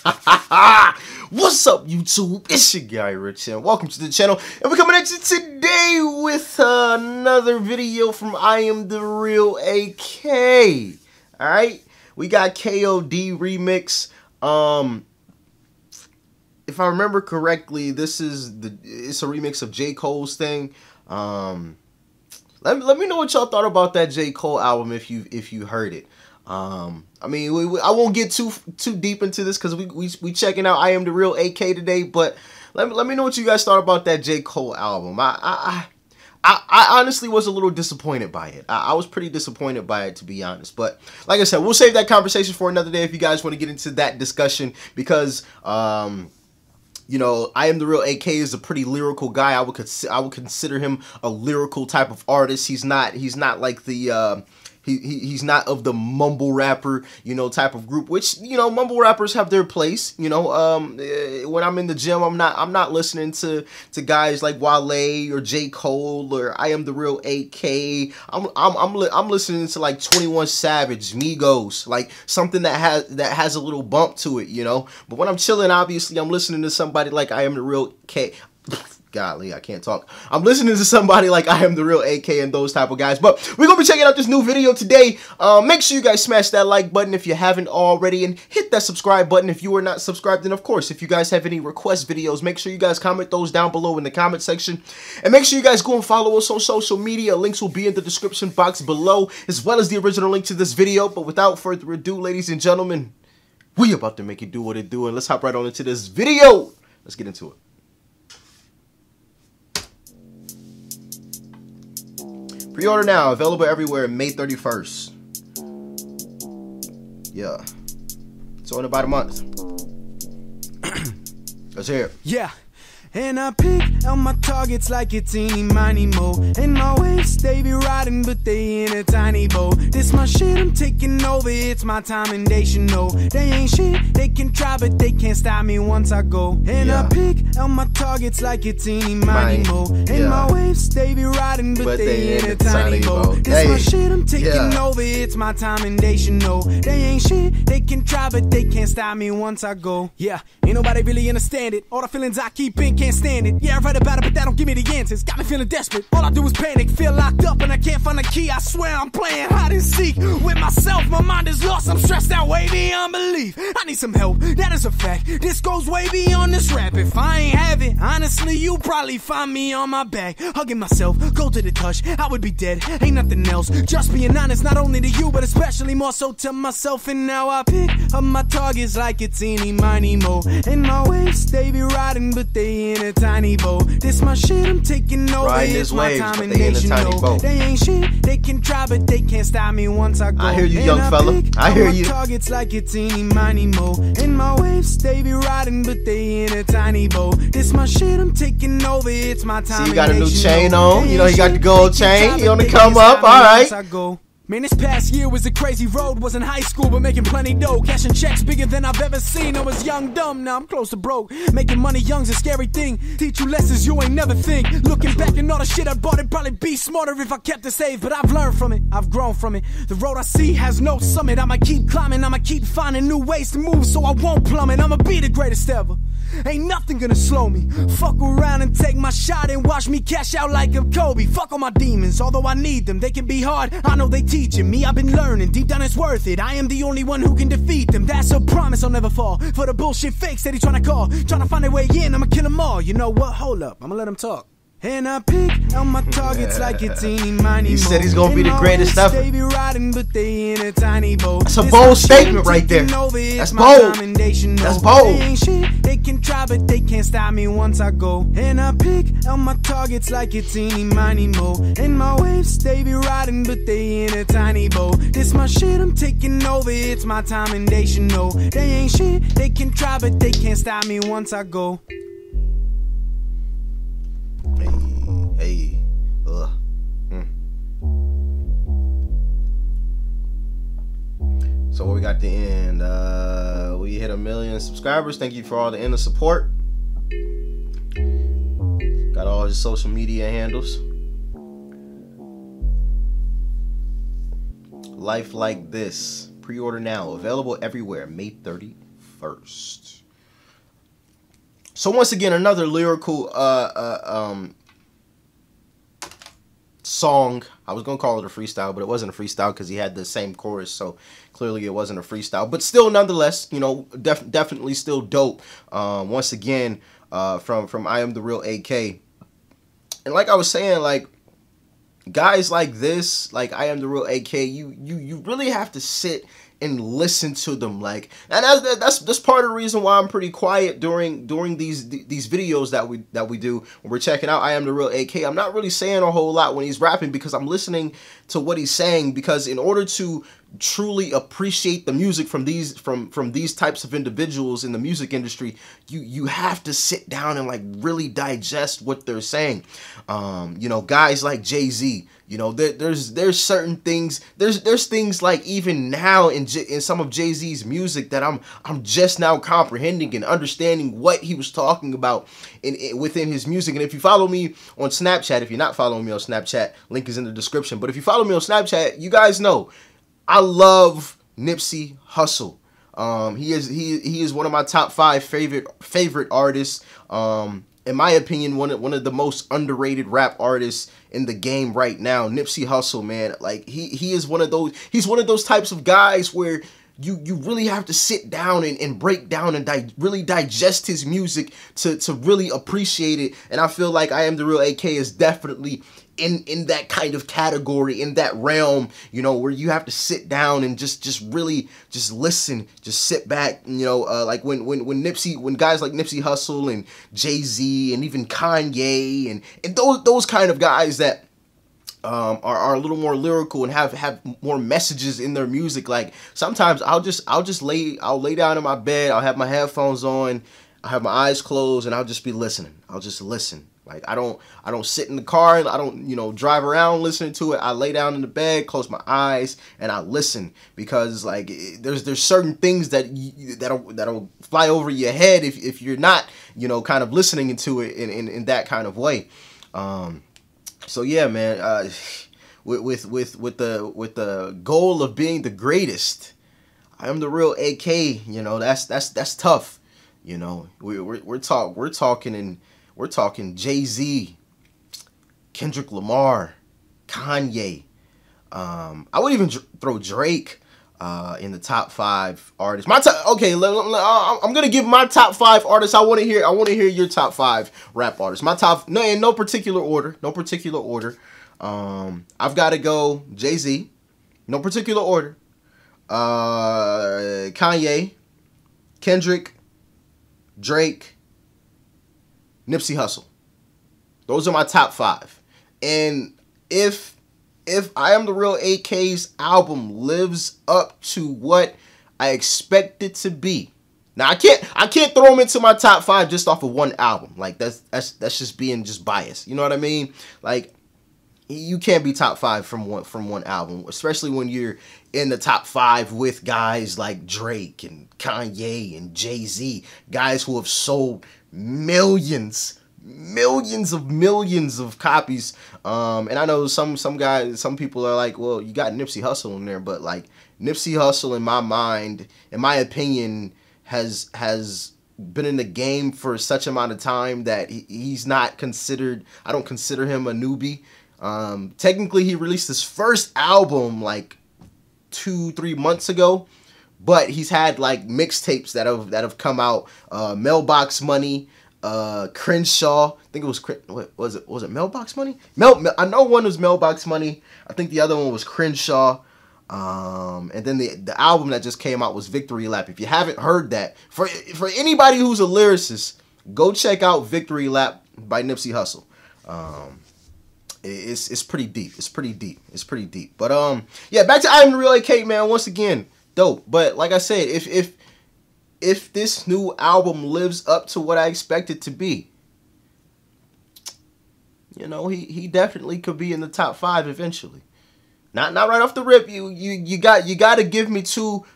What's up, YouTube? It's your guy Rich and welcome to the channel, and we're coming at you today with another video from Iamtherealak. Alright, we got KOD remix. If I remember correctly, it's a remix of J. Cole's thing. Let me know what y'all thought about that J. Cole album if you heard it. I mean, I won't get too deep into this because we checking out Iamtherealak today. But let me know what you guys thought about that J. Cole album. I honestly was a little disappointed by it. I was pretty disappointed by it, to be honest. But like I said, we'll save that conversation for another day if you guys want to get into that discussion, because you know, Iamtherealak is a pretty lyrical guy. I would consider him a lyrical type of artist. He's not like the he's not of the mumble rapper, you know, type of group, which, you know, mumble rappers have their place. You know, when I'm in the gym, I'm not listening to guys like Wale or J. Cole or Iamtherealak. I'm listening to like 21 Savage, Migos, like something that has a little bump to it, you know. But when I'm chilling, obviously I'm listening to somebody like Iamtherealak. Golly, I can't talk. I'm listening to somebody like Iamtherealak and those type of guys. But we're going to be checking out this new video today. Make sure you guys smash that like button if you haven't already, and hit that subscribe button if you are not subscribed. And of course, if you guys have any request videos, make sure you guys comment those down below in the comment section. And make sure you guys go and follow us on social media. Links will be in the description box below, as well as the original link to this video. But without further ado, ladies and gentlemen, we about to make it do what it do. And let's hop right on into this video. Let's get into it. Pre-order now, available everywhere May 31st. Yeah. So in about a month. Let's hear it. Yeah. And I pick out my targets like it's eeny, miny, mo. And my waves, they be riding, but they in a tiny boat. This my shit, I'm taking over, it's my time and they should know. They ain't shit, they can try, but they can't stop me once I go. And I pick out my targets like it's eeny, miny, mo. And my waves, they be riding, but they in a tiny boat. This my shit, I'm taking over, it's my time and they should know. They ain't shit, they can try, but they can't stop me once I go. Yeah, ain't nobody really understand it. All the feelings I keep in, can't stand it. Yeah, I read about it, but that don't give me the answers. Got me feeling desperate. All I do is panic, feel locked up, and I can't find a key. I swear I'm playing hide and seek with myself. My mind is lost. I'm stressed out way beyond belief. I need some help. That is a fact. This goes way beyond this rap. If I ain't have it, honestly, you probably find me on my back, hugging myself. Go to the touch. I would be dead. Ain't nothing else. Just being honest, not only to you, but especially more so to myself. And now I pick up my targets like it's eeny, miny, mo. And my waves, they be riding, but they in a tiny boat. This my shit, I'm taking over. It's my time and they should know. They ain't shit, they can try, but they can't stop me once I go. I hear you, young fella. I hear you. Targets like it's eeny, miny, mo. And my waves, they be riding, but they in a tiny boat. This my shit, I'm taking over. It's my time. See, you got a new chain on. You know, you got the gold chain. You on the come up. All right. Man, this past year was a crazy road. Was in high school, but making plenty dough. Cashing checks bigger than I've ever seen. I was young, dumb, now I'm close to broke. Making money young's a scary thing. Teach you lessons you ain't never think. Looking back and all the shit I bought, it'd probably be smarter if I kept it safe. But I've learned from it, I've grown from it. The road I see has no summit. I'ma keep climbing, I'ma keep finding new ways to move so I won't plummet. I'ma be the greatest ever. Ain't nothing gonna slow me. Fuck around and take my shot and watch me cash out like a Kobe. Fuck all my demons, although I need them. They can be hard, I know they teaching me. I've been learning, deep down it's worth it. I am the only one who can defeat them. That's a promise I'll never fall for the bullshit fakes that he tryna call. Tryna find a way in, I'ma kill them all. You know what, hold up, I'ma let them talk. And I pick out my targets like it's eeny, miny, mo. He said he's gonna be the greatest ever. They be riding, but they in a tiny boat. That's a bold statement right there. That's bold. That's bold. They ain't shit, they can try, but they can't stop me once I go. And I pick out my targets like it's eeny, miny, mo. And my waves, they be riding, but they in a tiny boat. This my shit, I'm taking over. It's my time and they should know. They ain't shit, they can try, but they can't stop me once I go. Hey, So what we got at the end? We hit 1 million subscribers. Thank you for all the endless support. Got all his social media handles. Life Like This. Pre-order now. Available everywhere May 31st. first. So once again, another lyrical song. I was gonna call it a freestyle, but it wasn't a freestyle because he had the same chorus, so clearly it wasn't a freestyle. But still, nonetheless, you know, definitely still dope. Once again, from I Am the Real AK, and like I was saying, like guys like this, like I Am the Real AK, you really have to sit and listen to them, like, and that's part of the reason why I'm pretty quiet during these videos that we do when we're checking out I Am the Real AK. I'm not really saying a whole lot when he's rapping because I'm listening to what he's saying, because in order to truly appreciate the music from these types of individuals in the music industry, you have to sit down and like really digest what they're saying. You know, guys like Jay-Z, you know, there's certain things, there's things like even now in some of Jay-Z's music that I'm just now comprehending and understanding what he was talking about within his music. And if you follow me on Snapchat, if you're not following me on Snapchat, link is in the description. But if you follow me on Snapchat, you guys know I love Nipsey Hussle. He is one of my top 5 favorite artists. In my opinion, one of the most underrated rap artists in the game right now. Nipsey Hussle, man, like he is one of those. He's one of those types of guys where you really have to sit down and break down and really digest his music to really appreciate it. And I feel like I Am the Real AK is definitely in that kind of category, in that realm, you know, where you have to sit down and just really just listen, just sit back, you know, like when guys like Nipsey Hussle and Jay-Z and even Kanye and those kind of guys that are a little more lyrical and have more messages in their music. Like sometimes I'll lay down in my bed, I'll have my headphones on, I'll have my eyes closed, and I'll just be listening. I'll just listen. Like I don't sit in the car and I don't, you know, drive around listening to it. I lay down in the bed, close my eyes, and I listen, because like there's certain things that'll fly over your head if you're not, you know, kind of listening into it in that kind of way. So yeah, man, with the goal of being the greatest, I Am the Real AK. You know, that's tough. You know, we're talking Jay-Z, Kendrick Lamar, Kanye. I would even throw Drake in the top 5 artists. I'm gonna give my top 5 artists. I want to hear your top 5 rap artists. My top, no, in no particular order. I've got to go Jay-Z, no particular order. Kanye, Kendrick, Drake, Nipsey Hussle. Those are my top 5. And if I Am the Real AK's album lives up to what I expect it to be, now I can't throw him into my top 5 just off of one album. Like that's just being just biased. You know what I mean? Like you can't be top 5 from one album, especially when you're in the top 5 with guys like Drake and Kanye and Jay-Z, guys who have sold millions of copies. And I know some guys, some people are like, well, you got Nipsey Hussle in there, but like Nipsey Hussle, in my mind, in my opinion, has been in the game for such amount of time that he's not considered. I don't consider him a newbie. Technically, he released his first album like 2-3 months ago, but he's had like mixtapes that have come out. Mailbox Money, Crenshaw. I think it was, what was it Mailbox Money? I know one was Mailbox Money. I think the other one was Crenshaw. And then the album that just came out was Victory Lap. If you haven't heard that, for anybody who's a lyricist, go check out Victory Lap by Nipsey Hussle. It's pretty deep. It's pretty deep. But yeah, back to I Am the Real AK, man. Once again, dope. But like I said, if this new album lives up to what I expect it to be, you know, he definitely could be in the top 5 eventually. Not right off the rip. You got to give me two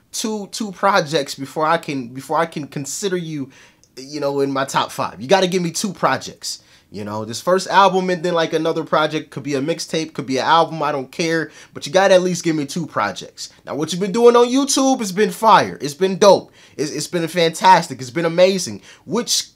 projects before I can consider you, you know, in my top 5. You got to give me 2 projects. You know, this first album and then like another project, could be a mixtape, could be an album, I don't care. But you gotta at least give me 2 projects. Now, what you've been doing on YouTube has been fire. It's been dope. It's been fantastic. It's been amazing. Which,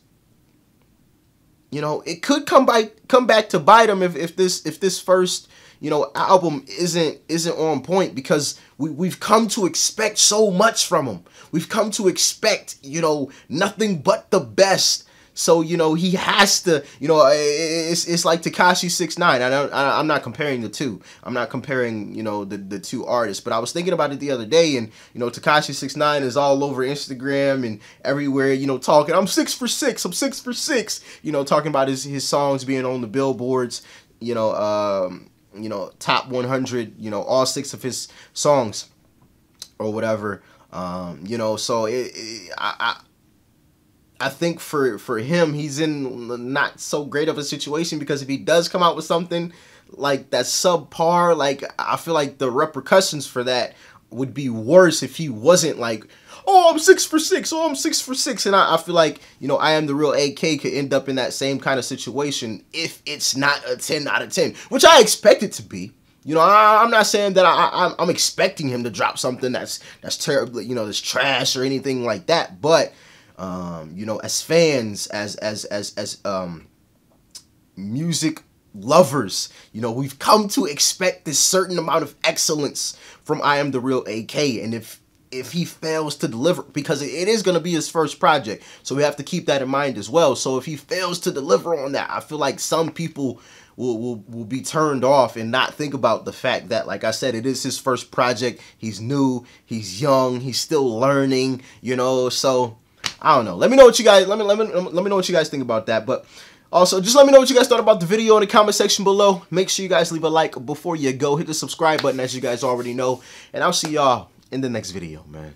you know, it could come back to bite him if this first, you know, album isn't on point, because we've come to expect so much from him. We've come to expect, you know, nothing but the best. So, you know, he has to, you know, it's like Tekashi 6ix9ine. I'm not comparing the two. I'm not comparing, you know, the 2 artists. But I was thinking about it the other day, and, you know, Tekashi 6ix9ine is all over Instagram and everywhere, you know, talking, I'm 6 for 6, I'm 6 for 6, you know, talking about his songs being on the billboards, you know, top 100, you know, all 6 of his songs or whatever. You know, so I think for him, he's in not so great of a situation, because if he does come out with something like that's subpar, like, I feel like the repercussions for that would be worse if he wasn't like, oh, I'm 6 for 6, oh, I'm 6 for 6. And I feel like, you know, Iamtherealak AK could end up in that same kind of situation if it's not a 10 out of 10, which I expect it to be. You know, I'm not saying that I'm expecting him to drop something that's terrible, you know, that's trash or anything like that, but you know, as fans, as music lovers, you know, we've come to expect this certain amount of excellence from Iamtherealak AK, and if he fails to deliver, because it is going to be his first project, so we have to keep that in mind as well. So if he fails to deliver on that, I feel like some people will be turned off and not think about the fact that, like I said, it is his first project. He's new, he's young, he's still learning, you know. So I don't know. Let me know what you guys let me know what you guys think about that. But also, just let me know what you guys thought about the video in the comment section below. Make sure you guys leave a like before you go. Hit the subscribe button, as you guys already know, and I'll see y'all in the next video, man.